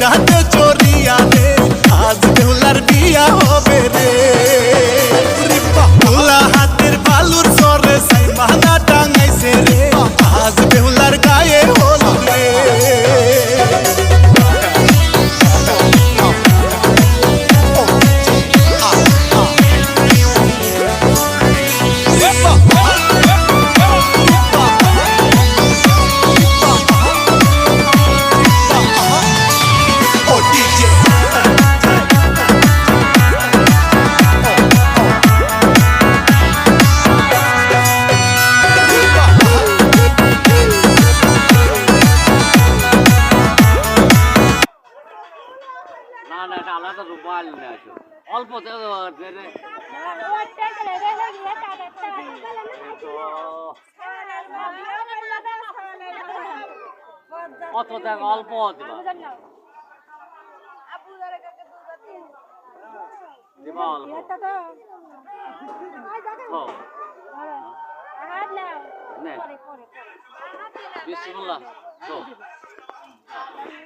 সাথে চরিয়া রে আজ বেহুলার বিয়া হবে রে ভোলা হাতের বালুর সরে সাই মানা টাঙাইছে রে আজ বেহুলার গায়ে হলুদ রে না এটা আলাদা রূপাল না আছে অল্প অত দেখ অল্প দিবা অল্প বিসমিল্লাহ